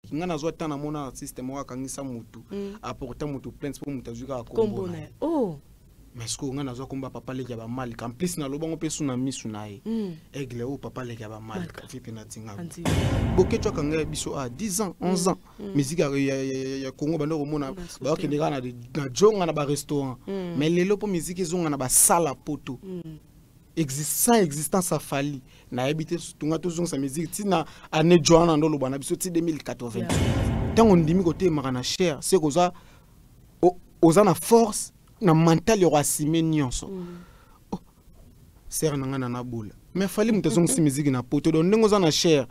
musique nga nazwa tana mona artiste mo akangisa mutu apporter mutu plainte pour mutu azuka kombona oh mais ce que nga nazwa komba papa leki ba mal en plus na lobango pe suna misu nae aigle o papa leki ba mal fipe na tinga boke twa kanga biso a 10 ans 11 ans musique ya Congo bando komona ba okende kana na jonga na ba restaurant mais lelo po musique ezonga na ba sala poto existence a fallu na habité tunga tozong sa musique tina ane joana ndo lo bana biso ti 2080 tant on dimi côté marana cher c'est koza oza na force na mental yo asime nyonso ser nanga na boula mais fali mutazong si musique na poto do ndenge oza na cher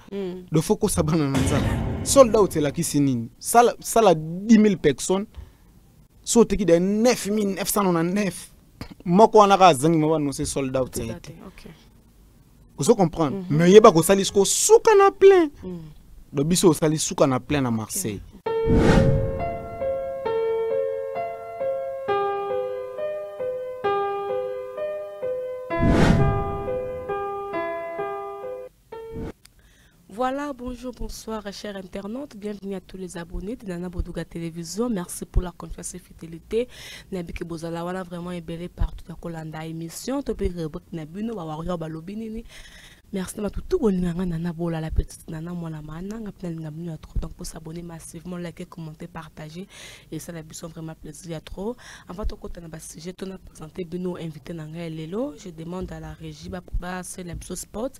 do foko sabana na nzala soldat otela kisinini sala 10,000 personnes so teki de 9,999 moko wana ka zangi mwa no c'est soldat outside OK vous comprendre mais yeba ko sali sko suka na plein do biso sali suka na plein na Marseille Voilà, bonjour, bonsoir, chers internautes. Bienvenue à tous les abonnés de Nana Bodouga Télévision. Merci pour la confiance et fidélité. Nabiki Bozala, voilà vraiment ébélé partout à Kolanda émission. Topi Rebek Nabuno, Wawario Balobinini. Merci à tout le monde. Nana Bola, la petite Nana, moi la mana. Donc pour s'abonner massivement, liker, commenter, partager. Et ça, la sont vraiment plaisir à trop. Avant de côté, j'ai présenté Bino invité Nanga Lelo. Je demande à la régie, c'est la spot.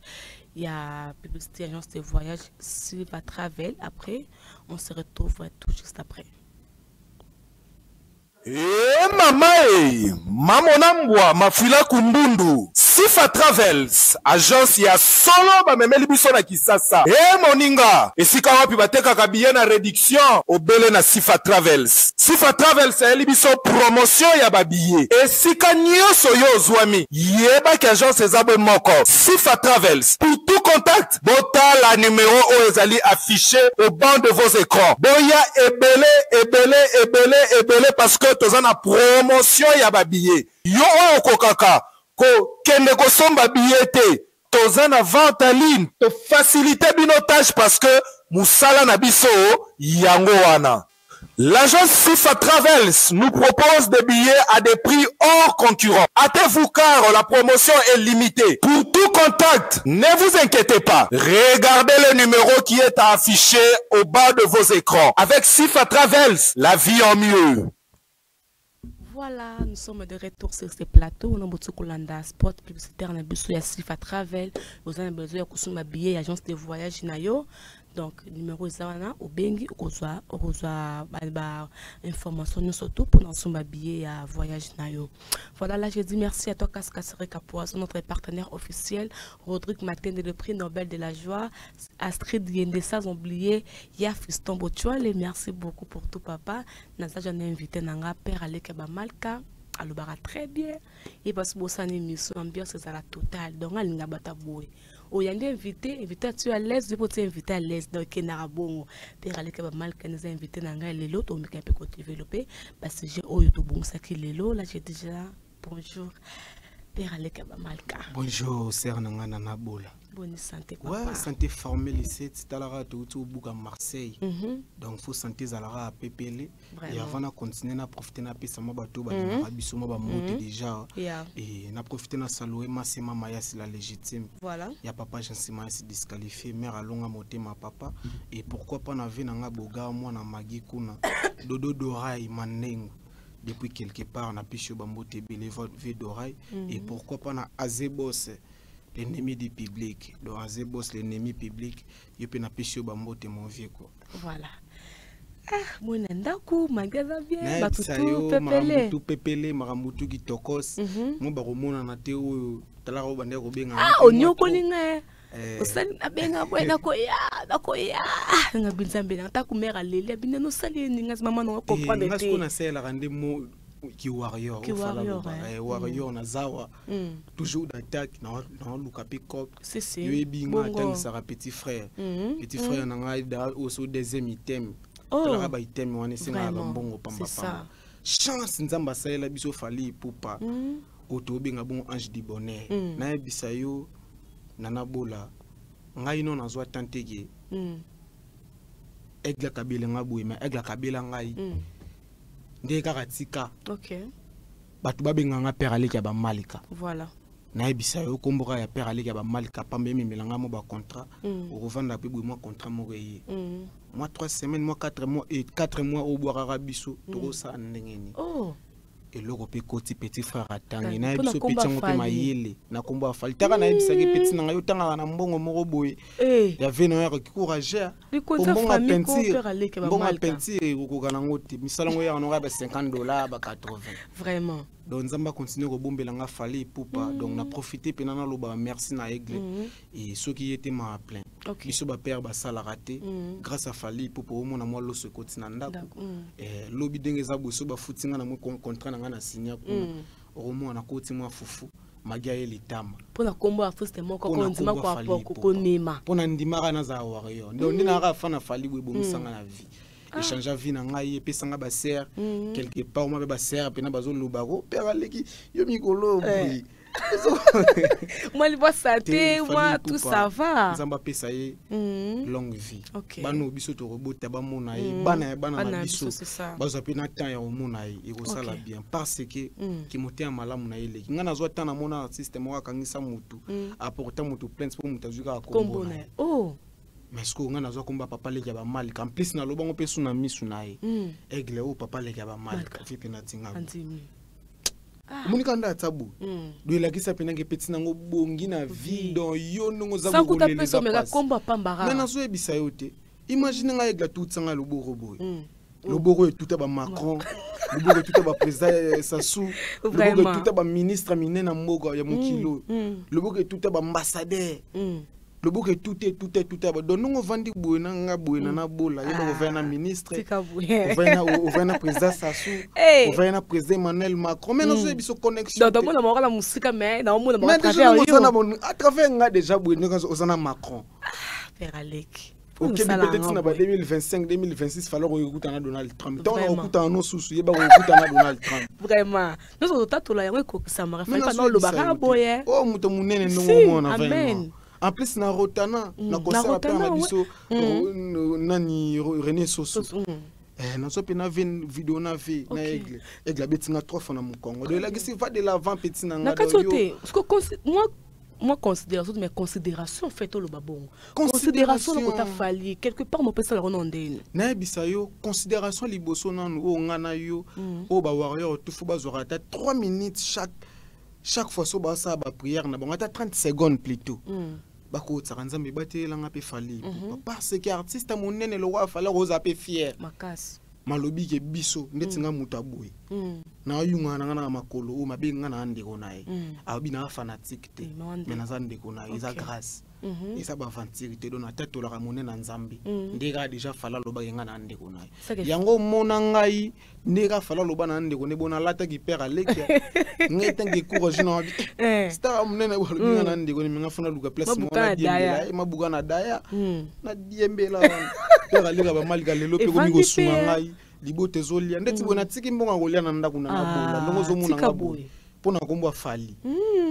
Il y a publicité agence de voyage, Silva Travel. Après, on se retrouve tout juste après. Mamonambwa mafila kumbundu Sifa Travels agence ya solo bamemeli biso na Kisasa moninga esika wapi bateka kabiye na réduction obele na Sifa Travels. Sifa Travels eli biso promotion ya babiye esika nyoso yo zwami yeba ki agence ezabwe moko Sifa Travels. Pour tout contact bota la numéro o ezali affiché au bas de vos écrans. Boya ebele parce que tozana promotion ya babiye yo okokaka ko kende ko somba billet tozana vente en ligne to faciliter binotage parce que musala na biso yango wana. L'agence Sifa Travels nous propose des billets à des prix hors concurrent. Hâtez-vous car la promotion est limitée. Pour tout contact, ne vous inquiétez pas. Regardez le numéro qui est affiché au bas de vos écrans. Avec Sifa Travels, la vie en mieux. Voilà, nous sommes de retour sur ce plateau. On a beaucoup de spot publicitaire. On a besoin de Sifa Travel. Vous avez besoin de billet agence de voyage nayo. Donc numéro zawana au bengi au reçoit information surtout pour notre billet à voyage nayo. Voilà, là je dis merci à toi Kaskasere Kapoise, notre partenaire officiel, Rodrigue Matin de le prix Nobel de la joie, Astrid Yende sans oublier Ya Fiston Botuale. Merci beaucoup pour tout papa. Nasa j'en ai invité nanga père Aleka Bamalka. Alors très bien. Et parce que ça émission ambiance c'est la totale. Donc elle n'a pas taboué. O yandi invité tu à l'aise, de pote invité à l'aise donc kenarabongo. Père Aleka Bamalka nous a invité nanga lelo to mika pe ko développer parce que j'ai au YouTube bon ça qui lelo là j'ai déjà bonjour Père Aleka Bamalka. Bonjour sœur nanga na bola. Bonne santé papa. Ouais, santé formelle ici, c'est à la tout au bout à Marseille. Donc faut santé zalara à pépélé et avant de continuer na profiter na pesa ma bateau ba na biso ma ba monter déjà et na profiter na saluer ma c'est mama ya c'est la légitime. Voilà. Ya papa Jean-Simon s'est disqualifié, mère a longa monter ma papa et pourquoi pas na vie na boga moi na magi kuna dodo d'oreille manengo. Depuis quelque part na picho bambote belé vie d'oreille et pourquoi pas na azebos l'ennemi du public. Donc azebos l'ennemi public il peut na picho bambote mon vieux quoi. Voilà. Ah, mon ndaku magaza bien tout pepele maramutu ki tokos mo ba romona na te o tala ko bande ko benga ah onyoko linga osali na benga bwena ko ya nga binzambe na ta kumera lele bina no sali ninga mama no comprendre te ngasiko na sela rande mo ki warrior warrior na zawa toujours d'attaque na luka pick-up yo binga tant ça petit frère na nga au deuxième item la ba item wana singa mbongo pamba chance nzamba saela biso fali pupa otobenga bon ange du bonheur na bisayo nana bola ngai non azwa tantege Aigle Kabila nga boye mais Aigle Kabila ngai ndé kaka tika OK batu babenganga père Aleki ya ba Malika voilà na ebisa yo komboka ya père Aleki ya ba Malika pambe memelanga mo ba contrat okovanda pe boye moi contrat mo ye moi 3 semaines moi 4 mois et 4 mois au boira biso to ça ndengeni oh et loko pe koti petit frère atangi na biso petit ngo pe mayele na kombo afali taka na ebisa ke petit na yo tanga na mbongo moko boye ya veno ya ki courager bonga peinture kokana ngoti misala ngo ya no ba $50 ba 80 vraiment donc nzamba continue ko bombela nga fali poupa donc na profiter pena na loba merci na Aigle et ceux qui étaient ma plein biso ba père ba sala raté grâce à fali poupa au mona moi loso koti na ndako et lobi dengeza boso ba futinga na mo contrat na nga na signer ko mo na koti mo fufu magia elitama pona kombo a fuste moko ko ndima ko apoko ko nima pona ndima kana za wario ndo ndina ka fana fali bwe bomusanga na vie échanger vie na ngai epesanga ba sœur quelque part moi ba sœur pena bazo lobaro père Aleki yo mikolo bwi moi li santé moi tout ça va nzamba pesa ye longue vie bano biso to robota ba mona ye bana na biso bazo pena temps ya mona ye ekosala bien parce que ki motia malamu na ele ngana zo tana mona artiste mo akangisa mutu apporter mutu plainte pour mutu azuka kombo na oh mais ce qu'on a komba papa Aleki ya ba Malika en plus na lobango pe suna misu na ye Aigle o papa Aleki ya ba Malika fipe na tinga munika nda tabu do la kisa pena ke petit nango bongi na vie dans yo nongo za go le les pas komba pambara mais na zo ebisa yo te imagine nga Aigle tout tsanga loboro boy loboro tout ba Macron loboro tout ba président Sassou loboro tout ba ministre minena mboka ya mokilo loboro tout ba ambassadeur le bouc est tout donc nous on vend bouena nga bouena na bola yebo ovena ministre ovena président Sassou ovena président Emmanuel Macron mais nous biso connexion donc on a la musique mais na on à travers nga déjà bouena ozana Macron père Aleki OK peut-être na ba 2025 2026 falloir écouter na Donald Trump donc on écoute en sous yeba écouter na Donald Trump vraiment nous on tatola yango ko samara fa pas lo bara boye oh muto munene no mona vraiment en plus na rotana na concert pa na biso nani René Soso na so pena vidéo na vie na Aigle betinga 3 fois na Mukongo de la gisi va de l'avant petit na nga moi considération de mes considérations fait le babon considération le kota fali quelque part mo pesa la ronondene na bisa yo considération liboso nanu o ngana yo o ba warrior tout faut bazora 3 minutes chaque fois so ba sa ba prière na bon ata 30 secondes plutôt bako tsakanzambe batelanga pe fali parce que artiste monene le roi fala rosa pe fier makasi malobi ke biso ndetinga mutaboy na yunga na makolo o mabenga na ndeko nae abina fanatique te mais na ndeko nae eza grâce et ça ba ventirité dona tatola ka monene na nzambe ndeka déjà fala loba yenga na ndeko nae yango mona ngai ndeka fala loba na ndeko ne bona lata ki père Aleki ngeta ngi courage na star monene bo lobi na ndeko ne minga fona luka place mo na diembela mabuka na daya na diembela père Aleki ba Malika lelo pe ko mi ko sunga ngai libote zolia ndeti bona tiki mbonga kolia na ndako na bola ndongo zo mona ngaboye pona kombo fali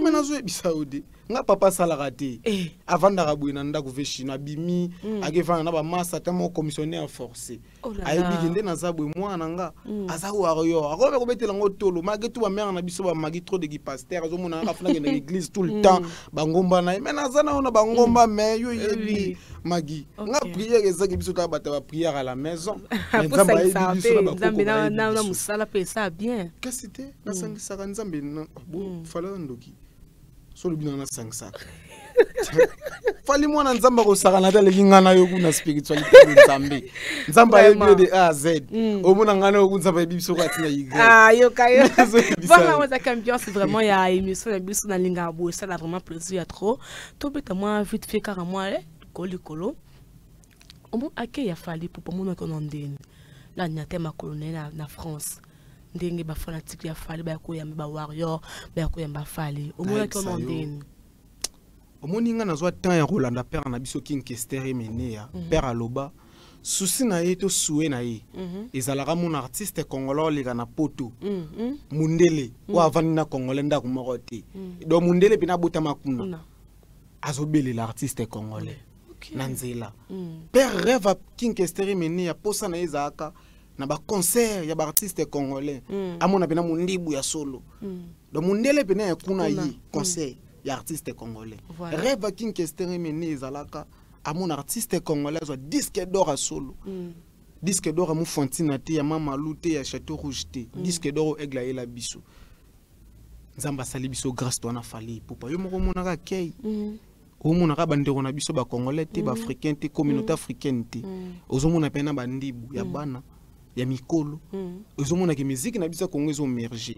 mais nazo ebisa ode nga papa salaka te avant d'arabouer na ndako veshina bimi akevana na ba massa tamo commissionnaire forcé ayebi ngende na zabwe mwana nga azaku aroyo akobe kobetela ngo tolo magetu ba mère na biso ba magi trop de pasteur azo mona nga funa ngene église tout le temps bangomba na mais nazana ona bangomba mais yo yebi magi nga prière ezaki biso ta bata ba prière à la maison nzamba yebi biso na ba na musala pe ça bien qu'est-ce c'était na sangisa nzambe bon fala ndoki so le bina na 500 fali mwana nzamba ko sakana ta leki ngana yo kuna spiritualité nzambe nzamba yebi de A à Z omona ngana yo kunzamba yebi biso ka tina yiga yo kayo voilà on a ambiance vraiment ya émission na biso na linga bo ça a vraiment plaisir trop to beta moi vite fait car moi kolikolo omo ake ya fali pour mona ko ndeni la nyate ma colonel na France ndenge ba fanatique ya fali ba ko yamba ba warrior ba ko yamba fali omona ko ndeni omoni nga nazwa temps ya Rolanda père na biso king kestere menea père aloba souci na ye to souhait na ye ezalaka mon artiste congolais leka na poto mundele o avani na congolais ndako moko te donc mundele pina bota makuna azobelela l'artiste congolais na nzela père rêve King Kesteri meni ya posa na ezaka na ba concert ya ba artiste congolais amona pena mundibu ya solo donc mundele pena ya kuna yi concert ya artiste congolais rêve King Kesteri meni ezalaka amona artiste congolais zo disque d'or à solo disque d'or mu Fontina te ya Mama Lute ya Château Rouge te disque d'or Egla et la biso nzamba sali biso grâce to na fali pupa yo moko monaka kei o monaka bandeko na biso ba congolais te ba africain te communauté africaine te ozo mona pena bandibu ya bana ya mikolo ozo mona ke musique na biso Congo ezo merger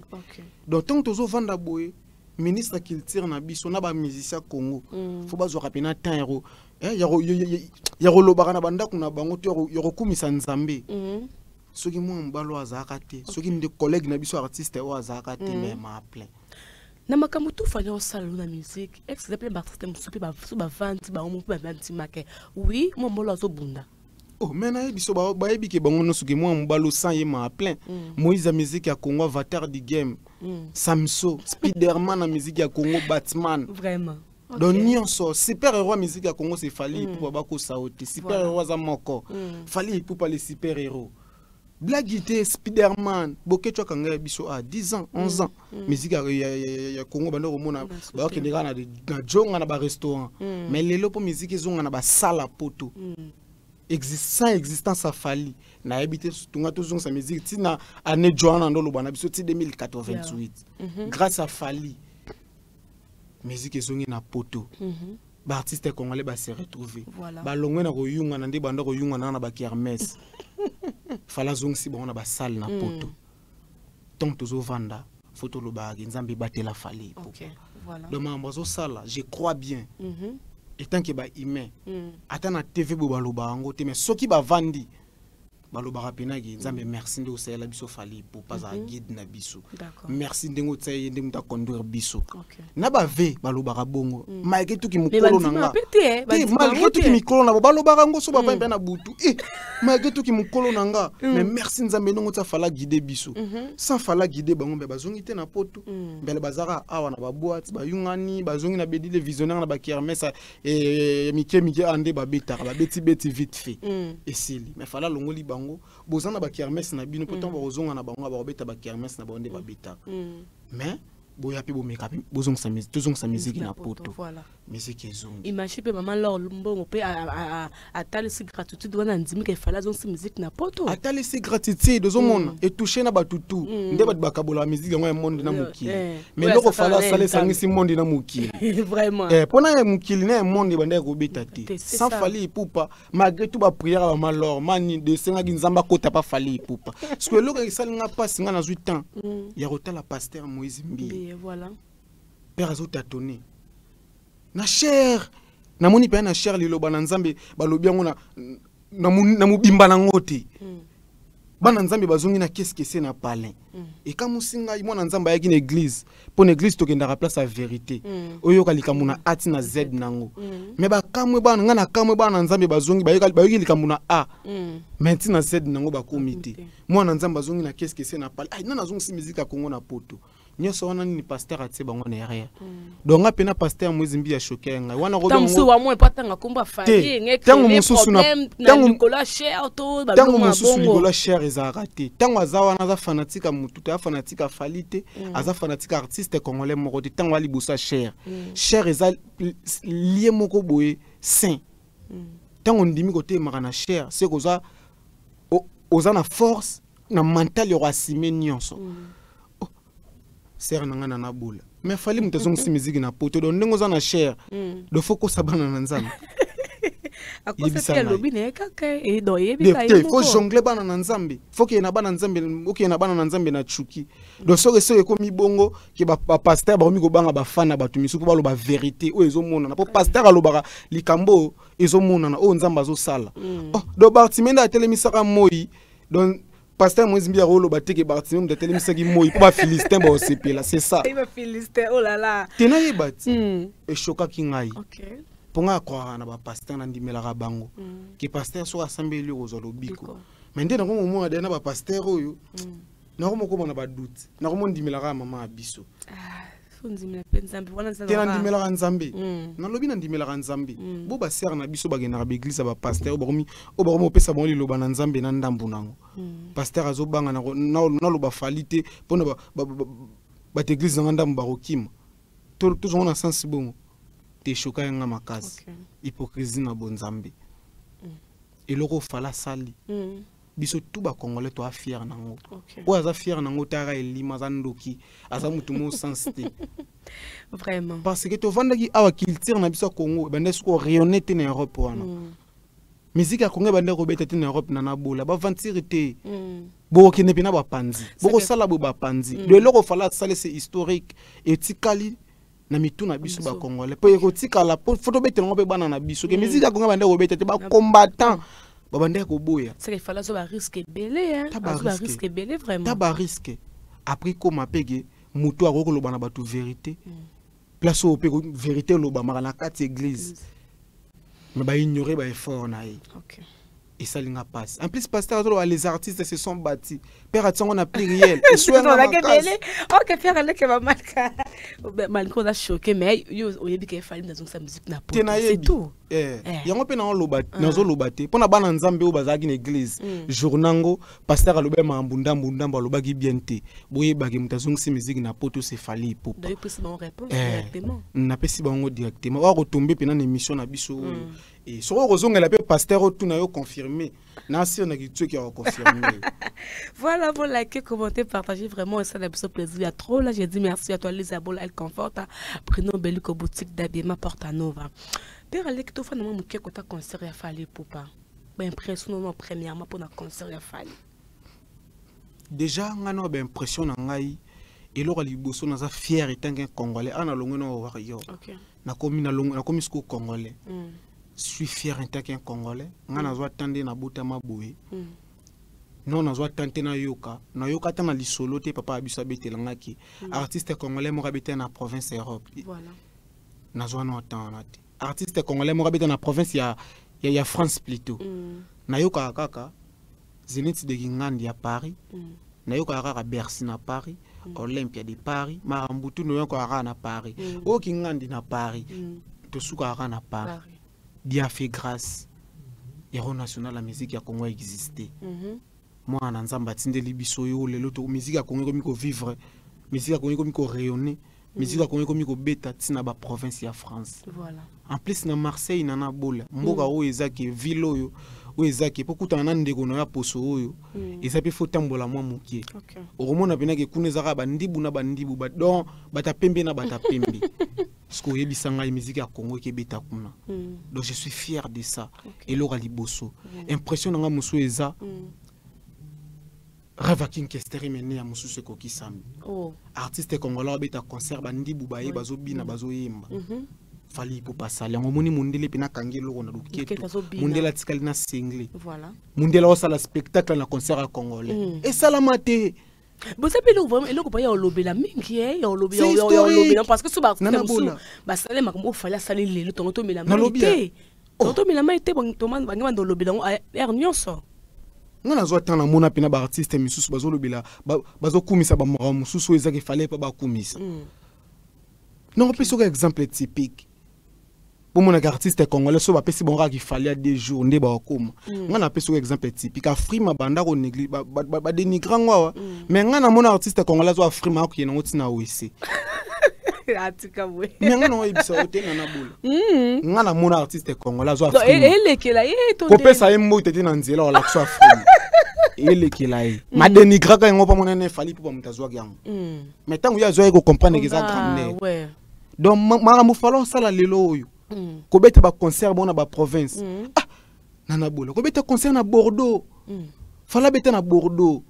donc tant tozo vanda boye ministre culture na biso na ba musicien Congo faut bazo rapena temps yaro lobaka na bandako na bango to yaro kumisa nzambe soki mwa mbalo azaka te soki mde collègue na biso artiste o azaka te même appelé na makambo tu fanya au salon na musique exemple artiste musupi ba venti ba omo ba venti make oui mo mbolo azo bunda oh mena biso ba yebi ke bango no soki mwa mbalo sans yema plein Moïse a musique ya Congo avatar du game Samso Spiderman na musique ya Congo Batman vraiment. Donc nyonso super héros musique ya Congo c'est fali pour ba ko saote super héros za moko fali pour pas les super héros Blagité Spiderman bokecho kanga biso a 10 ans 11 ans musique ya Congo bando romona ba okendeka na jonga na ba restaurant mais lelo po musique ezonga na ba sala poto existence a fali na habité tunga tozonga sa musique tina année joana ndo lobana biso ti 2028 grâce à fali musique ezongi na poto ba artiste congolais ba se retrouver ba longwe na koyunga na ndi banda koyunga na ba kermesse fala zong si bon na ba salle na poto tant tozo vanda photo lo ba nzambe batela fali voilà le membre zo sala je crois bien et tant que ba humain ata na TV bo baloba ngo te mais soki ba vandi baloba rapena ki nzambe merci ndo sala biso fali pour pas à guide na biso merci ndengo tsaye ndemu ta conduire biso na ba ve baloba bongo malgré tout ki mukolo nanga malgré tout ki mikolo na baloba ngo so ba vambe na butu malgré tout ki mukolo nanga mais merci nzambe ndongo tsa fala guider biso sans fala guider bango be bazongi te na poto mbele bazara awa na ba boîte ba yungani bazongi na bedi le visionnaire na ba kermesse et mike ande ba betara ba beti vite fait et sili mais fala longoli bozana ba kermesse na bino pourtant bozonga na bango ba beta ba kermesse na bonde ba beta mais boya pe bo make-up bozonga sa musique tozonga sa musique na poto voilà musique ezonga imagine pe maman lor mbongo pe atali si gratitude wana ndimi ke fala zonga sa musique na poto atali si gratitude dozomona et toucher na batutu nde ba bakabola musique ngo ya monde na mukili mais loko fala sale sangi si monde na mukili vraiment pona ya mukili na monde banda ko beta te sans fali poupa malgré tout ba prière ba malor mani de senga nzamba kota pa fali poupa parce que loko isalinga passe nga na 8 ans ya rotala pasteur Moïse Mbi voilà père azo tâtonner na cher na moni pe na cher liloba na nzambe balobi yango na mubimba na ngote bana nzambe bazongi na qu'est-ce que c'est na palin et quand musinga mwana nzambe yaki na église pour une église tokenda place à vérité oyo kalikamu na ati na z nango mais ba kamwe bana ngana kamwe bana nzambe bazongi bayoki likamu na a maintenant na z nango ba komité mwana nzambe bazongi na qu'est-ce que c'est na palin ai nana zongi si musique ya Congo na poto nyoso wana ni pasteur atie bango na area donc apena pasteur Moïse Mbi ya choquer nga wana ko tangu wa mo patanga komba fali ngeke tangu mususu na Nicolas cher to ba tangu mususu Nicolas cher eza raté tangu azawa na za fanatique mututa fanatique falite aza fanatique artiste congolais moko de tangu ali busa cher cher eza lié moko boye saint tangu ndimi côté makana cher c'est koza ozana force na mental yo asime nyonso ser nanga na boula mais fali mutazonga si musique na poto do ndingo za na cher do foko sabana na nzambe akosa lobi ne kaka e do yebisa yebo faut jongler bana na nzambe faut que na bana nzambe okay na bana na nzambe na chuki do soke ko mibongo ke ba pasteur ba mi ko banga ba fana ba tumisu ko ba lo ba vérité o ezomona na po pasteur alobaka likambo ezomona na o nzamba zo sala do Bartimenda atelemisa moi donc pasteur Moïse Mbi rolo bateke Bartimenda de atelemisa ki moi po ba philistin ba osepela c'est ça il va philistin oh là là tena yebati e choka ki ngai OK ponga kwa na ba pasteur na ndimela ka bango ki pasteur so asambeli ozo lobiko mais ndena ko mo de na ba pasteur oyo na ko moko na ba doute na ko mo ndimela ka mama abiso tena ndimelaka nzambe nalobi na ndimelaka nzambe bo basere na biso bagendaka baeglise ba pasteur bakomi opesa bango liloba na nzambe na ndambu nango pasteur azobanga naloba fali te mpona bateglise nanga ndambu bakokima tozongo na sansi bongo teshoka yanga makasi hypocrisie na bonzambe eloko ofala sali biso tout ba congolais to fier nango o aza fier nango tara elima za ndoki aza mutu mo sensité vraiment parce que to vandaki awa culture na biso Congo bande sko rayonner te na Europe wana musique ya Congo bande ko beta te na Europe na bola ba vantir te bo kene pena ba panzi bo sala bo ba panzi de loko fala sala c'est historique et tikali na mitu na biso ba congolais po ko tikala photo beta ngo pe bana na biso ke musique ya Congo bande ko beta te ba combattant babande ko boya c'est qu'il fallait ça risque belé hein ça risque belé vraiment taba risque après comment pege mutu a ko loba na batu vérité place au pego vérité loba mara na kati église mais ba ignorer ba effort na yi OK et ça linga passe en plus pasteur les artistes se sont bâtis père atsongo na pluriel et soit na OK faire aller que va marquer malgré ça choqué mais yo oyebi que fallait dans sa musique na poto c'est tout yango pe na loba nazo lobate pona bana nzambe o bazaki na église journango pasteur alobe mambunda alobaki bien te boye baki mutazongisi musique na poto c'est fali pop d'ailleurs pesi ba réponse directement na pesi bango directement wa retomber pe na émission na biso et sur ozongela pe pasteur o tuna yo confirmer na si on a qui qui a confirmé voilà vous likez commenter partager vraiment ça n'a pas plaisir à trop là j'ai dit merci à toi Lisabelle elle conforte prénom Beliko boutique d'habillement Porta Nova. Père Alec, tu fais un moment où tu as concert à Fali pour pas. Impression premièrement pour un concert à Fali. Déjà, on a une impression en Ngaï et là, on est fier étant qu'un Congolais. On a l'ongé au Wario. Na komi sko Congolais. Je suis fier étant qu'un Congolais. On a besoin tendre na bota maboué. Non, on a besoin tenter na yoka. Na yoka tana li solo te papa abisa bete langaki. Artiste congolais mo rabete na province Europe. Voilà. Na besoin no tana te. Artiste congolais mo rabete na province ya France plutôt. Na yoka kaka Zénith de Gingandi à Paris. Na yoka kaka Bercy na Paris. Olympia de Paris. Marambutu no yoka kaka na Paris. O Gingandi na Paris. To suka kaka na Paris. Dia fait grâce. Héros national la musique ya Congo existait. Moi na nzamba tindeli biso yo lelo to musique ya Congo komi ko vivre. Musique ya Congo komi ko rayonner. Musique ya Congo komi ko beta tina ba province ya France. Voilà. En plus na Marseille na na bola. Mboka o ezaki ville oyo. O ezaki pokuta na ndeko no ya poso oyo. Ezapi faut tambola mwa mukie. OK. Oromona pena ke kunezaka bandibu na bandibu ba don bata pembe na bata pembe. Parce que yebisanga musique ya Congo ke beta kuna. Donc je suis fier de ça. Et Laura Liboso. Impression nga musu eza. Rêve King Kesteri mené à Moussou Koki Sami. Artiste congolais beta concert bandi bubaye bazo bina bazo yemba. Fali pour passer. On moni mundele pena kangelo on a duketo. Mundela tikali na single. Voilà. Mundela osa la spectacle na concert congolais. Et ça la maté. Vous savez le vraiment le ko ya lobby la mingi ya lobby parce que suba ba sale makambo fala sale lelo tonto mela maité. Tonto mela maité bon tomande bangwa ndo lobby la er nyonso. Ngana zo tana mona pina ba artiste misusu bazo lobela bazo kumisa ba mora mususu ezaki fallait pas ba kumisa. Non peut sur exemple typique. Pour mon artiste congolais so ba pesi bon ra qui fallait 2 jours ndé ba koma. Ngana peut sur exemple typique Afrima banda ko néglige ba dénigrant wa. Mais ngana mon artiste congolais zo Afrima ko yena otina wese. Atika we. Mais ngana o ibisa otena na bola. Ngana mon artiste congolais zo Afrima. Elle qui là to. Ko pesa yembo tete na nzela wala ko Afrima. Il qui là ma dénigrer quand on pas mon ne fallait pour mutazwa gang. Mais tant ya zo ko comprendre que ça grande. Ouais. Donc mara mu fallo sala lelo oyo. Ko beta ba concert bona ba province. Ah nana bola ko beta concert na Bordeaux. Fala beta na Bordeaux.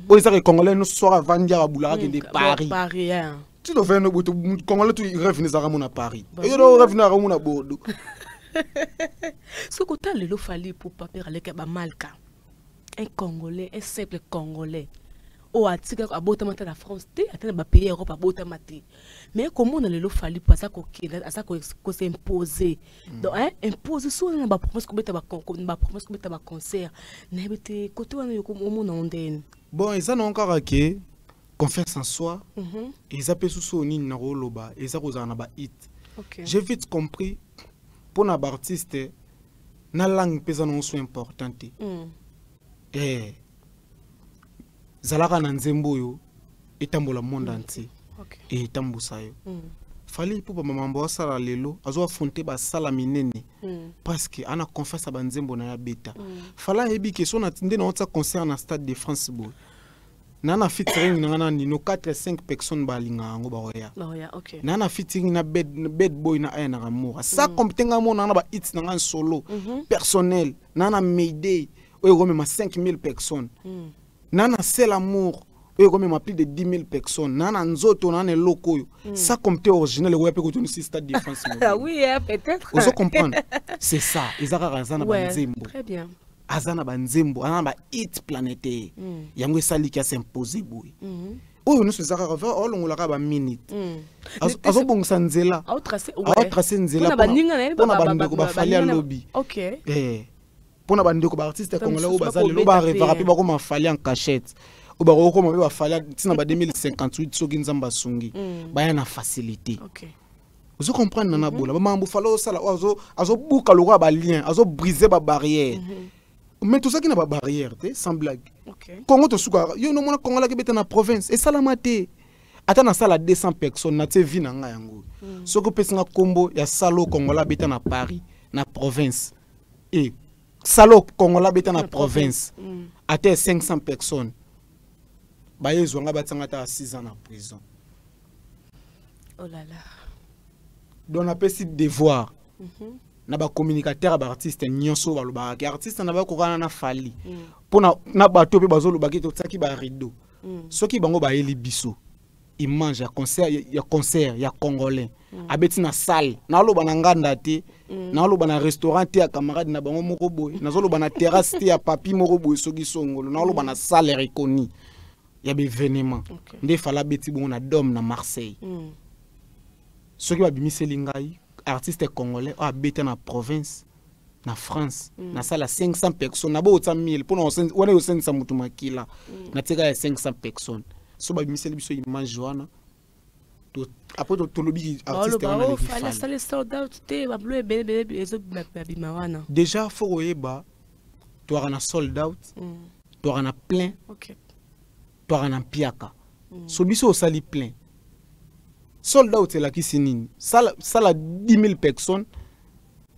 Pour les congolais nous soir vandia ba boula que de Paris. Paris hein. Tu dois faire no congolais tu revenir à mon Paris. Et yo dois revenir à mon Bordeaux. Ce que tu le fallait pour pas perdre le ba malka. Un Congolais, un simple Congolais. Oh, atika abotamata la France, te atena ba pays Europe abotamate. Mais comment on a le fallait pour ça ko s'imposer. Donc hein, imposer sur na ba promesse ko beta ba promesse ko beta ba concert. Na bete côté wana yo ko mo na ondene. Bon, et ça non encore que confiance en soi eza pe susu nini na koloba eza kozala na ba hit. J'ai vite compris pour na artiste na langue pesa non so importante zalaka na nzembo yo etambola monde entier et etambusa yo fali pour mambo asala lelo azo affronter ba sala minene parce que ana confiance ba nzembo na ya beta fala yebi ke so na tinde na otsa concert na Stade de France bo nana featuring na nino 4-5 personnes balinga ngo baoya nana featuring na bad boy na aya na amour ça comptenga mo na ba hits na solo personnel nana Mayday oyo go mema 5000 personnes nana c'est l'amour oyo go mema plus de 10 000 personnes nana nzoto nana loko yo ça compte original oyo pe ko tonu Stade de France. Ah oui, peut-être. Vous comprendre c'est ça ezaka razana banzembo très bien azana banzembo ana ba hit planétaire yango esali ki a s'imposer boy oyo no sezaka va olongola ka ba minute azo bongisa nzela au tracé nzela pona bandeko ba fali a lobby pona bandeko ba artiste congolais o bazali lo ba revara pe ba ko ma fali en cachette o ba ko ma ba fali tina ba 2058 soki nzamba sungi ba ya na facilité. Vous comprenez nana bola ba mambo falo sala azo buka lo ba lien azo briser ba barrière. Mais tout ça qui n'a pas barrière, sans blague. Congo to suka, yo no mona Congo la ke beta na province et salamate. Ata na sala 200 personnes na te vi na nga yango. Soko pesinga kombo ya salo Congo la beta na Paris, na province. Et salo Congo la beta na province. Ata 500 personnes. Ba yezo nga batanga ta 6 ans en prison. Oh là là. Donc on a petit devoir. Na ba communicateur ba artiste nyonso ba loba ka artiste na ba ko kana na fali pona na bato pe bazo loba ki to tsaki ba rideau soki bango ba eli biso image ya concert ya congolais abeti na salle na loba na nganda te na loba na restaurant te ya camarade na bango moko boy na zo loba na terrasse te ya papi moko boy soki songolo na loba na salle reconnue ya be événement nde fala beti bon na dom na Marseille soki ba bimiseli ngai artiste congolais a habité na province na France na sala 500 personnes na bo 1000 pour on est au 500 mutu makila na teka ya 500 personnes so ba bimiseli biso image wana to après to lobi artiste wana le fala sala sold out te ba bleu bebe ezo bima wana déjà faut oyeba to ana sold out to ana plein to ana piaka so biso sali plein sold out la kisinini sala 10 000 personnes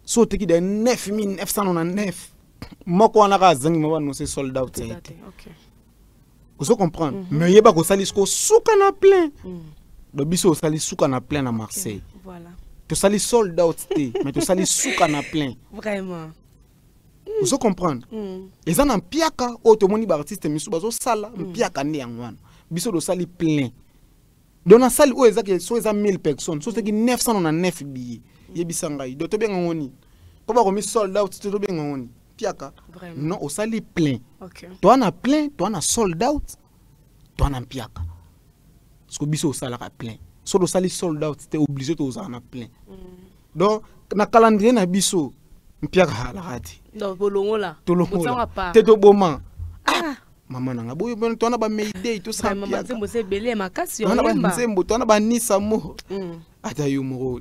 so teki de 9,999 moko wana ka zangi mwa no c'est sold out ça été vous comprendre mais yeba ko sali sko suka na plein do biso sali suka na plein na Marseille voilà to sali sold out te mais to sali suka na plein vraiment vous comprendre eza na piaka o to moni ba artiste misu bazo sala piaka ndi yangwana biso do sali plein. Dans la salle où ils ont 1000 personnes, c'est qui 999 billets. Yebisanga, il doit bien ngoni. Pourquoi comme sold out, tu dois bien ngoni. Piaka. Non, au salle plein. Toi on a plein, toi on a sold out, toi on a piaka. Parce que biso au salle plein. So le salle sold out, tu es obligé de en a plein. Donc na calendrier na biso, piaka la rati. Donc bolongo là. Bolongo. T'es au moment. Maman nanga boyo bon to na ba Mayday to sa maman nzembo se belé makasi yo yemba nzembo to na ba nisa mo ata yumoko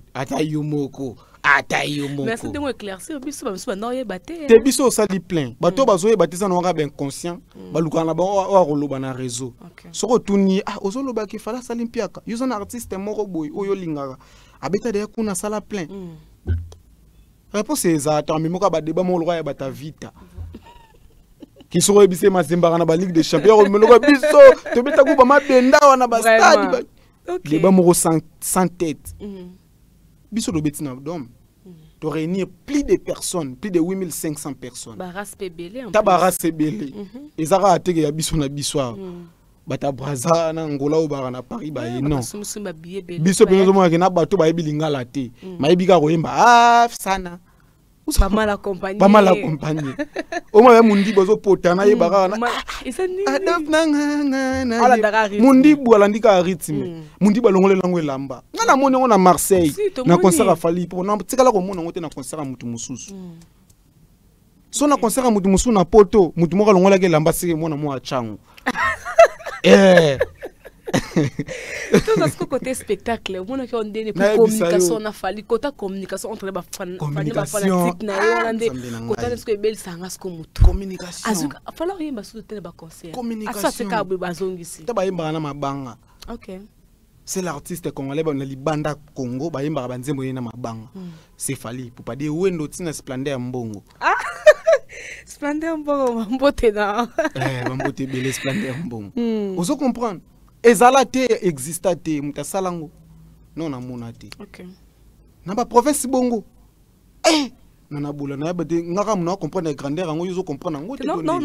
merci de moi éclaircir biso ba na ye baté te biso sali plein bato bazo ye batisa na wanga ben conscient baluka na ba wa roloba na réseau soko tuni ozo loba ki fala sali mpiaka yo zona artiste moko boy oyo lingaka abeta de kuna sala plein réponse exacte mais moka ba débat mo loka ya bata vita qui sont ébissés ma Zimbabwe na Ligue des Champions mais le biso to beta ko ba mabenda wana ba stade les ba moko sans tête biso do betina dom to réunir plus de personnes plus de 8500 personnes baras pebele en tabaras pebele ezara ateke ya biso na biso bata braza na ngola o bara na Paris ba non biso penzo mo na bato ba ebilinga la te maibika ko yemba sana pas mal accompagné au moins mundi bozo potana ye bara na mundi boala ndika rythme mundi balongole lango elamba ngana moni ngona Marseille na concert a fali pour na tikala ko mona ngote na concert a mutu mususu so na concert a mutu mususu na poto mutu moko longola ke lamba sike mona mo a changu Tout dans ce côté spectacle, on a qui on donne pour communication na fali côté communication entre les fans fanatique na yolande côté ce que belle sangas comme tout communication azuka falloir yemba sur tele ba concert communication asa ka bazongisi ta ba yemba na mabanga. OK, c'est l'artiste congolais on a libanda Congo ba yemba ba nzembo na mabanga. C'est Fally pour pas dire wendo tina splendeur mbongo. Splendeur mbongo mbote na mbote belle splendeur mbongo. Ozo comprendre ezala te exista te muta salango non na monate. OK, na ba province bongo nana bula na ba de ngaka muna comprendre grandeur ngo yozo comprendre ngo te. Non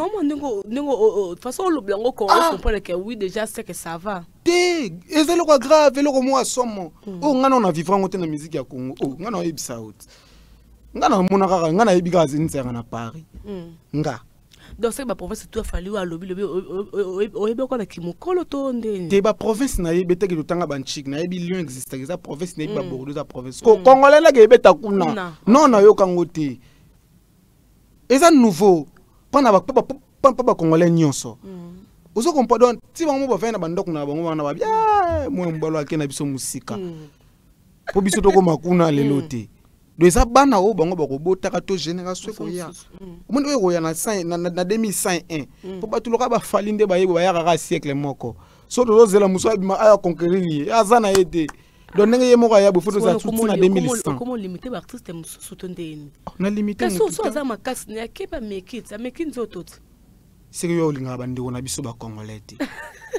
ningo façon le blanco qu'on comprendre que oui déjà c'est que ça va te ezelo kwa grave eloko mo asomo ngana na vivre ngo te na musique ya Congo ngana ebisa out ngana muna kaka ngana ebika zintsanga na Paris nga donc c'est ba province tout fallu à lobby oyebe ko na kimokolo to ndeni te ba province na yebete ke tanga ba nchik na yebi lion existe za province na yebi ba Bordeaux za province ko congolais la ke yebeta kuna non na yo kango te eza nouveau pona ba congolais nyonso ozo comprendre donc ti bango ba fena bandoko na bango bana ba bia mo mbalo akena biso musika po biso to ko makuna lelo te de ça bana o bango ba ko botaka to génération ko ya monde o ya na 2101 po ba tuloka ba Fally nde ba yebo ba ya ka siècle moko so do zela muso abima aya conquérir azana ete donc ndenge ye moko ya bo photo za tout na 2100 comment limiter ba artiste soutenir na limiter so za makasi na kepa mekit zotot c'est que yo linga ba ndiko na biso ba congolais te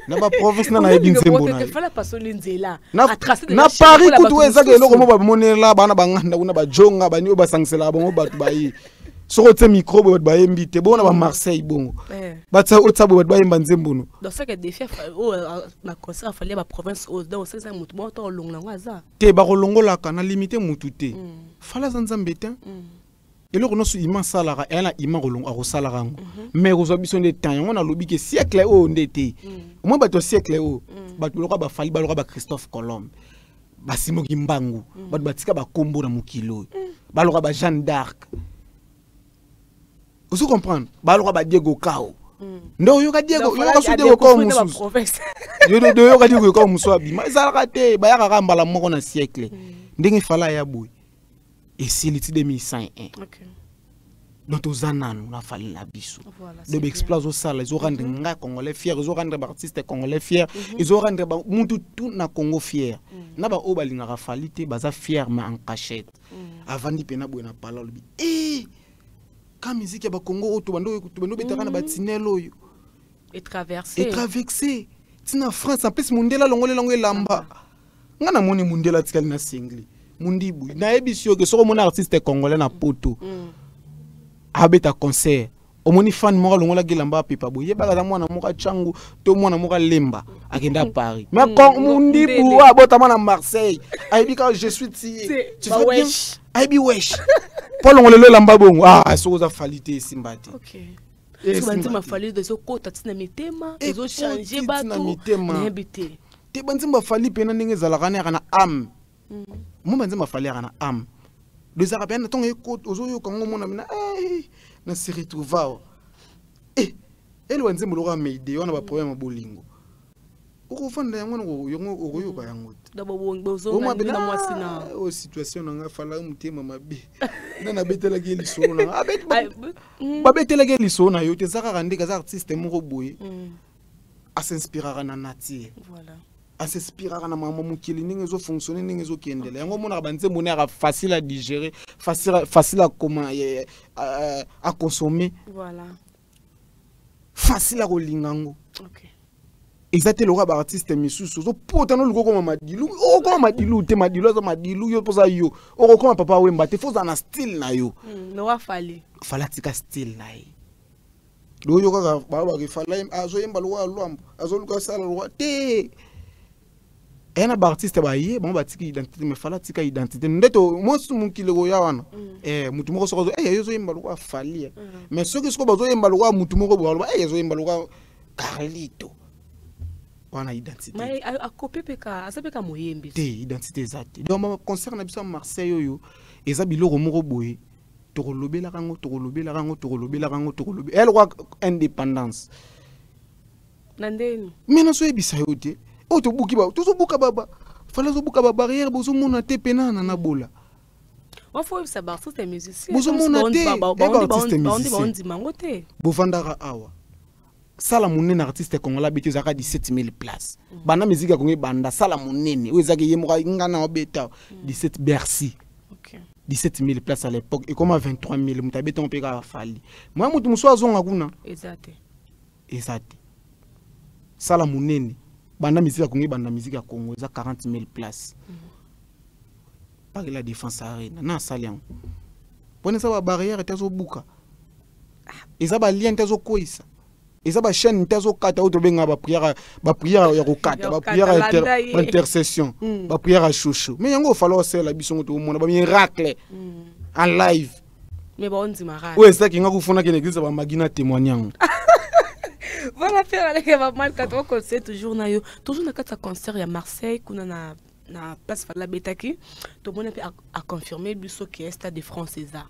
na ba province na yebi nzembo na fala pasoli nzela na Paris kutu ezaka eloko mo ba monela bana banganda kuna ba jonga bani obasangisela bongo batu bayi soko tse micro bo ba yembite bona ba Marseille bongo batsa otsa bo ba yemba nzembo no donc c'est que défi na concert fallait ba province aux donc c'est ça mutu bon to longa ngaza te ba kolongola kana limiter mutu te fala zanzambe te eloko no su ima salara ela ima kolongo ako salara ngo mais ozo biso nde temps on a lobi ke siècle o ndete moi bato siècle o bato loka ba Fally baloka ba Christophe Colomb ba Simon Kimbangu bato batika ba kombo na mukilo baloka ba Jeanne d'Arc ozo comprendre baloka ba Diego Kao ndo yo ka Diego Kao musu yo yo ka Diego Kao musu abi mais zalaka te ba ya ka mbala moko na siècle ndenge fala ya boy. Et c'est l'été 2101. OK. Donc aux ananou la Fally la biso. Voilà. De explose au sale, ils ont rendu nga congolais fiers, ils ont rendu artistes congolais fiers, ils ont rendu mutu tout na Congo fier. Na ba oba linga Fally te baza fier mais en cachette. Avant di pena bo na pala lobi. Quand musique ya ba Congo o to bando betaka na batinelo yo. Et traverser. Tina France en plus mundela longole longo lamba. Ngana moni mundela tikali na singli. Mundibu na ebisio ke soko mona artiste congolais na poto abeta concert omoni fan moko longola gelamba pepa boye baka mwana moka changu to mwana moka lemba akenda Paris mais quand mundibu abota na Marseille aibika je suis tu vois bien aibi wesh po longolelo lamba bongo soko za Fally te simbati. OK. So banzi ma Fally de so kota tina mitema ezo changer bato na habité te banzi ma Fally pena ndenge zalaka na âme. Moi banze ma Fally na âme deux arabes na tonga écoute ozoyo kango mona mina na se retrouva ele wanze muloko meide ona ba problème bolingo oko fanda yango ngo oyo ka yango dabo bozo na mwasi na o situation nga fala mutema mabe na betela ke lisona ba betela ke lisona yo te zaka kandika za artiste moko boye a s'inspirer na nature. Voilà. A s'inspirer na mama mukili ninge zo fonctionner ninge zo kendela yango mona banze monera facile à digérer facile à comment à consommer. Voilà. Facile à kolingango. OK. Exactement le ba artiste misusu zo potano luko comme madilu o comme madilu te madilu zo madilu yo poza yo o comme papa wemba te faut na style na yo no wa Fally falatika style na yi do yo ka ba ke Fally azo yemba lo wa lwambo azo luka sala lo te un artiste ba yé bon ba tiki identité mais falatika identité ndeto mo su mukile go ya wana mutu moko soko yo zo yemba lo wa Fally mais ce que ba zo yemba lo wa mutu moko bo yo zo yemba lo wa Carlito. On a identité. Mais à copier peka, à ça peka moyembi. Té identité exacte. Donc ma concert na biso Marseille yo, eza biloko moko boye. To lobe la rango, to lobe la rango, to lobe la rango, to lobe. Elle roi indépendance. Nandeni. Mais na so ebisa yo té. Oh to buki ba, to zo buka baba. Fala zo buka ba barrière bozo mona te penana na bola. On faut savoir ça c'est musicien. Bozo mona te, on dit mangote. Bovandara awa. Sala munene artiste congolais beti zaka 17000 places. Bana musique ya Congo banda sala munene. Oezaki yemoka ngana obeta 17 Bercy. OK. 17000 places à l'époque et comme à 23000 mutabeta on peka fali. Moi mutu muso azonga kuna. Exact. Sala munene. Banda musique ya Congo banda musique ya Congo za 40000 places. Pas la défense arena na salian. Pone ça ba barrière tezo buka. Eza ba lien tezo koisa. Eza ba chaîne tezo kata auto benga ba prière ya kokata, ba prière intercession, ba prière à chouchou. Mais yango falloir sela biso to mona ba miracle en live. Mais bon on dit maracle. Ouais, ça qui nga kufuna ke l'église ba magina témoignant. Voilà faire avec va mal quand concert toujours na yo. Toujours na kata concert ya Marseille kuna na place fala betaki. To mona pe a confirmer biso qui est Stade de France ça.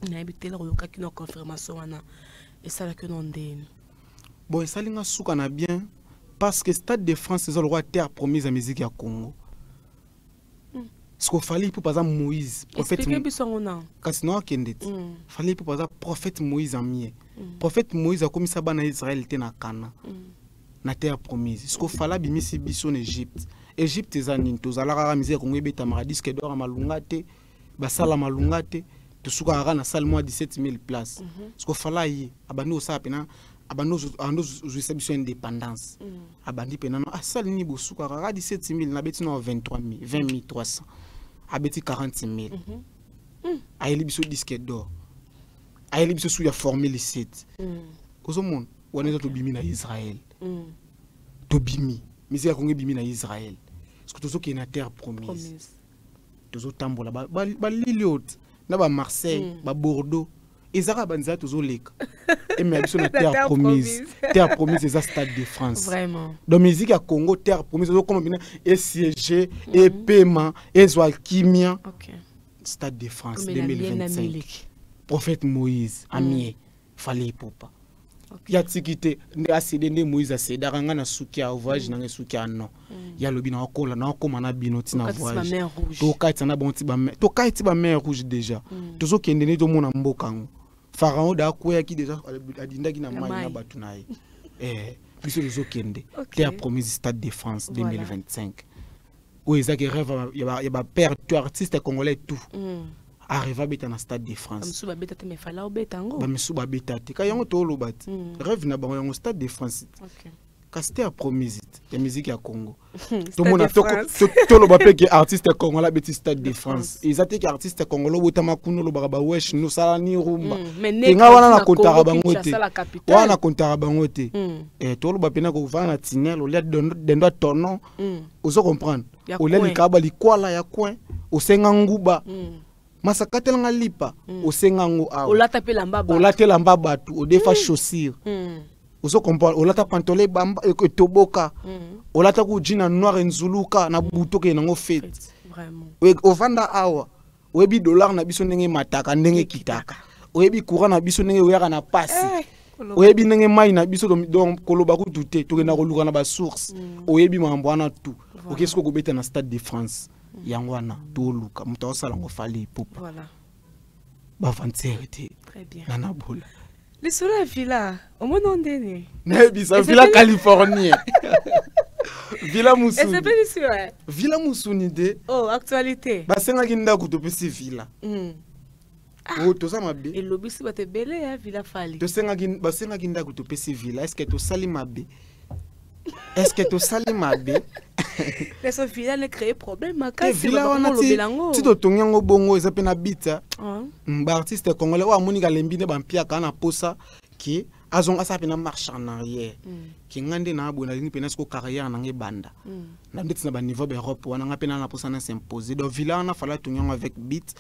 Na habité là yoka ki na confirmation wana. Et ça là que non de. Bon, et ça linga souka na bien parce que Stade de France c'est le roi terre promise à musique à Congo. Ce qu'il fallait pour par exemple Moïse, prophète Moïse. Kasino kendet. Fallait pour par exemple prophète Moïse amie. Prophète Moïse a commis ça bana Israël te na Cana. Na terre promise. Ce qu'il fallait bimisi biso en Égypte. Égypte ezani tozala ka misère Congo beta maradis que dora malungate, basala malungate, to suka ara na salle moi 17000 places. Ce qu'il fallait abandi osa pena abando jouissait biso indépendance. Abandi pena no salle ni bosuka ara 17000 na beti no 23000, 20300. Abeti 40000. Aeli biso disque d'or. Aeli biso sou ya formule 7. Kozo mon wana to bimi na Israël. To bimi. Misé ya Congo bimi na Israël. Parce que tozo ki na terre promise. Tozo tambola ba Liliot, na ba Marseille, ba Bordeaux. Ezara banza tozo leka. Et mais biso na terre promise. Terre promise c'est Stade de France. Vraiment. Dans musique à Congo terre promise tozo comme bina et siège et paiement et Kimia. OK. Stade de France 2025. Prophète Moïse amie fallait popa. Ya tikite a cédé Moïse a cédé ranga na suki a voyage na suki a non. Ya lobi na okola na okoma na binoti na voyage. To kaita na bonti ba to kaiti ba mer rouge déjà. Tozo kende ne to mona mbokango. Pharaon da koya ki déjà adindaki na mai na batu na ye. Biso tozo kende. Terre promise Stade de France 2025. Où ezaki rêve ya ba père tu artiste congolais tout. Arriva beta na Stade de France. Amsuba beta te me fala obeta ngo. Ba msuba beta te. Ka yango to lobati. Rêve na bango yango Stade de France. OK. Ka c'était promise ya musique ya Congo. To mona to loba pe ke artiste congolais beti Stade de France. Ezate ke artiste congolais botama kuno loba ba wesh no sala ni rumba. Nga wana na kontara bango te. Wana kontara bango te. To loba pe na ko vana tinel o dendo tono. Ozo comprendre. O le likaba likwala ya coin. O senga nguba. Masakatel nga lipa o sengango awa olata pe lamba ba olata lamba tu o defa chaussure ozo comprendre olata pantalon bamba e toboka olata ku jina noir nzuluka na butoke nango fete vraiment o vanda awa oyebi dollar na biso ndenge mataka ndenge kitaka oyebi courant na biso ndenge oyaka na pasi oyebi ndenge mai na biso donc koloba ku douter to na koluka na ba source oyebi mambo wana tout okesko ko beta na Stade de France. Yangwana toluka muta osala ngo fali popa voilà ba vanterité très bien nana bola le soleil villa au monde ndene na bisa villa Californie villa Musuni c'est bien sûr villa Musuni de oh actualité ba senga kinda ku topesi villa oh to sama be et lobisi ba te belé ya villa fali to senga kin ba senga kinda ku topesi villa est-ce que to sali mabe est-ce que to sali mabe les villa ne créer problème makasi villa wana ti to tonyango bongo eza pe na bita ba artiste congolais wa monika lembi ne ba mpia kana posa ki azonga sa pe na marche en arrière ki ngande na abona ni pe na sko carrière na ngebanda na ndeti na ba niveau d'Europe wana nga pe na posa na s'imposer donc villa na fala tonyango avec beat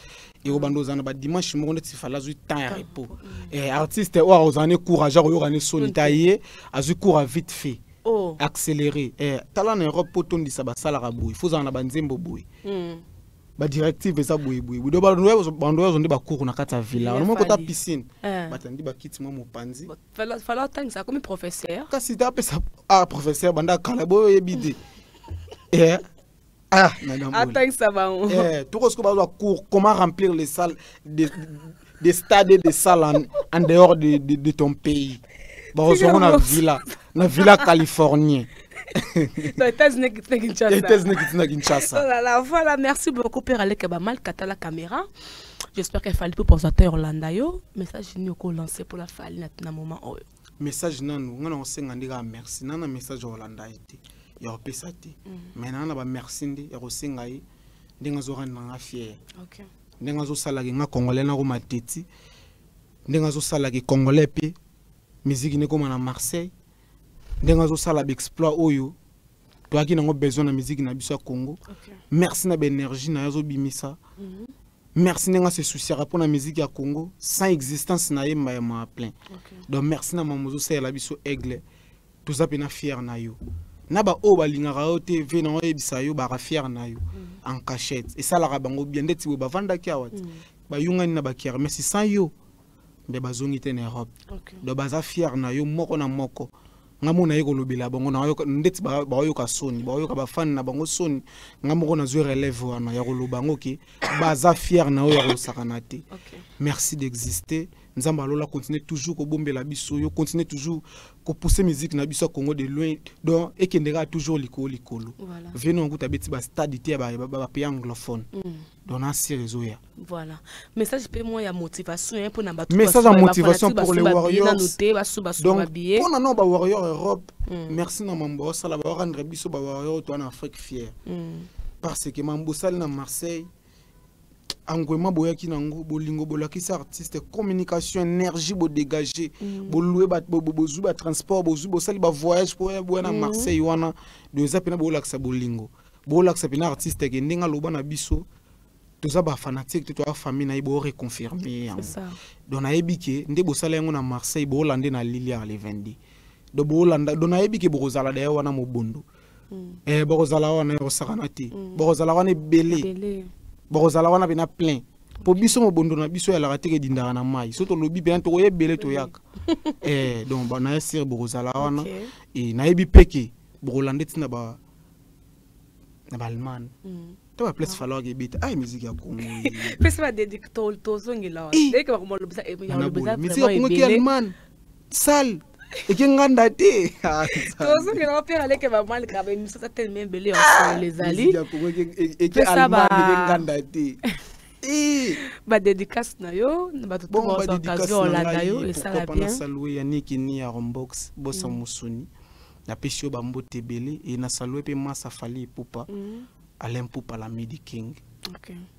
et o bandoza na ba dimanche mo ndeti fala zu temps ya repos et artiste wa ozane courage o yokane sonitaye azu court vite fait. Accéléré. Talent en Europe pour ton dit ça basala rabou. Il faut en abanzembo boui. ba directive eza boye do ba ndoyo zonde ba cours na kata villa on moko ta piscine batandi ba kiti mo mopanzi fala tang ça comme professeur kasi ta pesa professeur banda kala boyo yebide attends ça va tout ce que ba cours comment remplir les salles des stades et des salles en dehors de ton pays ba on a na villa californien. Voilà, merci beaucoup pour aller mal kata la caméra. J'espère qu'elle fallait pour poser Orlando yo message ni ko lancer pour la fali na moment oyo. Message nanu ngana osenga ndika merci nana message Orlando été. Ya pesa te. Mais nana ba merci ndi ya kosenga yi ndinga zo rendre nga fier. OK. Ndinga zo sala nga congolais na ko mateti. Ndinga zo sala ki congolais pe musique ne comme na Marseille. Ndinga zo sala exploit oyo. Toi qui n'a pas besoin de musique na biso Congo. Merci na énergie na yazo bimisa. Merci n'a se soucier pour la musique à Congo sans existence na yemba ma plein. Donc merci na mamozo c'est la biso aigle. Tout ça pena fier na yo. Na ba o ba lingara o TV na yebisa yo ba fier na yo en cachette. Et ça la bango bien ndeti ba vanda ki awat. Ba yunga na ba kier merci sans yo. Be bazongi te na Europe. Donc baza fier na yo moko na moko. Ngamona yeko lobela bango na yo ndeti ba yo ka soni ba yo ka ba fan na bango soni ngamoko na zo relève wana ya koloba ngo ki baza fier na yo ya ko sakanate. Merci d'exister. Nzamba lola continue toujours ko bombela biso yo continue toujours ko pousser musique na biso Congo de loin donc et kendera toujours likolo. Venons nguta beti ba stade te ba pays anglophone. Donc na réseau ya. Voilà. Message pe moi ya motivation pour na ba message de motivation pour les warriors. Donc pour na no ba warrior Europe. Merci na mambo sala ba rendre biso ba warrior to en Afrique fier. Parce que mambo sala na Marseille angwema boyaki nango bolingo bolakisa artiste communication énergie bo dégager bo louer ba bozu ba transport bozu bo sali ba voyage pour na Marseille wana de zapena bo lakisa bolingo bo lakisa pina artiste ke ndinga loba na biso to za ba fanatique to a famille na ibo reconfirmer donc na ebike nde bo sala yango na Marseille bo lande na Lilia le 22 do bo landa do na ebike bo kozala da wana mobondo bo kozala wana yo sakanati bo kozala wana belé Borozala wana bena plein. Po biso mo bondo na biso ya la rateke dindara na mai. Soto lobi bena to yebele to yak. Donc ba na sir borozala wana et na yebi peke borolande tina ba Allemagne. To ba place falloir que bita ay musique ya Congo. Place ba dédic to zongi la. Dès que ba ko lobisa e ya lobisa. Musique ya Congo ki Allemagne. Sal. Et qui nganda te. To zongi la père aller que ba mal ka ba miso tellement belé en les ali. Et qui Allemagne nganda te. Ba dédicace na yo ba tout bon occasion la yo et ça la bien. Saluer Yannick ni ya Rombox bossa musuni. Na pesio ba mbote belé et na saluer pe massa fali pupa. Alain Poupa la Midi King.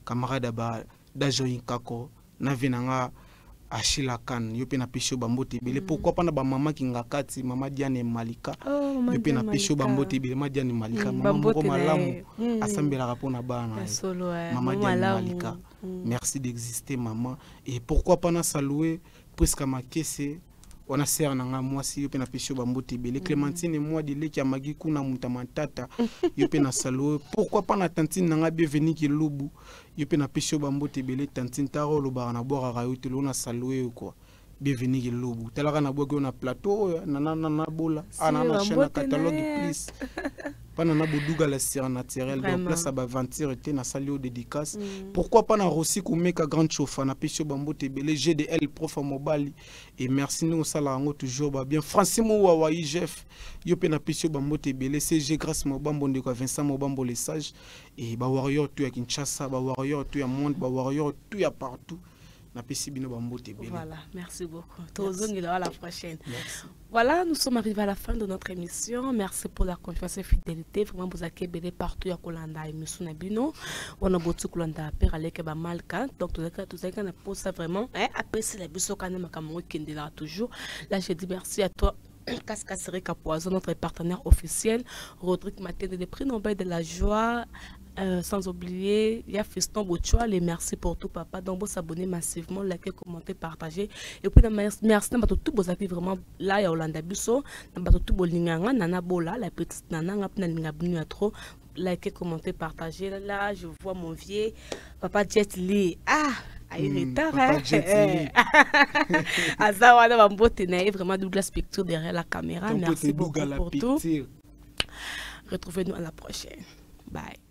Camarade ba Dajoyin Kako na vinanga Achila Kan yope na pesio ba mbote belé. Pourquoi pas na ba mama kingakati mama Diane Malika. Yope na pesio ba mbote belé mama Diane Malika mama moko malamu asambela rapona bana. Mama Diane Malika. Merci d'exister maman et pourquoi pas na saluer presque ma kese on a serre nanga moi si yope na pesio ba mbote belé Clémentine et moi de leki ya magi kuna mutamantata yope na saluer pourquoi pas na tantine nanga bienvenue ki lubu yope na pesio ba mbote belé tantine taro lo ba na boira rayote lo na saluer quoi bienvenue ki lubu telaka na bogo na plateau na bola ana na chaîne catalogue please pas na boduga la sirène naturelle donc place à aventure était na salio dédicace pourquoi pas na Rossi Koumeka grande chauffe na pesio bambote belé GDL prof mobile et merci nous sala ngo toujours ba bien Francimo wa IGF yope na pesio bambote belé CG grâce mobambo ndeko Vincent mobambo les sages et ba warrior tout ya Kinshasa ba warrior tout ya monde ba warrior tout ya partout. Voilà, merci beaucoup. À la prochaine. Voilà, nous sommes arrivés à la fin de notre émission. Merci pour la confiance et fidélité. Vraiment, vous avez belé partout à Kolanda et Monsieur Nabino. On a beaucoup Kolanda à Père avec Malka. Donc, tout ça, on a posé ça vraiment. Après, c'est la biso quand même qui est là toujours. Là, je dis merci à toi. Cascasserie Capoison, notre partenaire officiel. Rodrigue Maté, des prix Nobel de la joie. Sans oublier, il y a Fiston Bochoa, les merci pour tout papa. Donc vous s'abonner massivement, liker, commenter, partager. Et puis merci à tout vos avis vraiment là ya Olanda Busso, tout bolinganga nana bola la petite nana ngapna linga binu trop. likez, commentez, partagez. Là, je vois mon vieux Papa Jet Li. Ah, il est retard, Papa Jet Li. Azawana Bambote, vraiment Douglas Picture derrière la caméra. Merci beaucoup pour tout. Retrouvez-nous à la prochaine. Bye.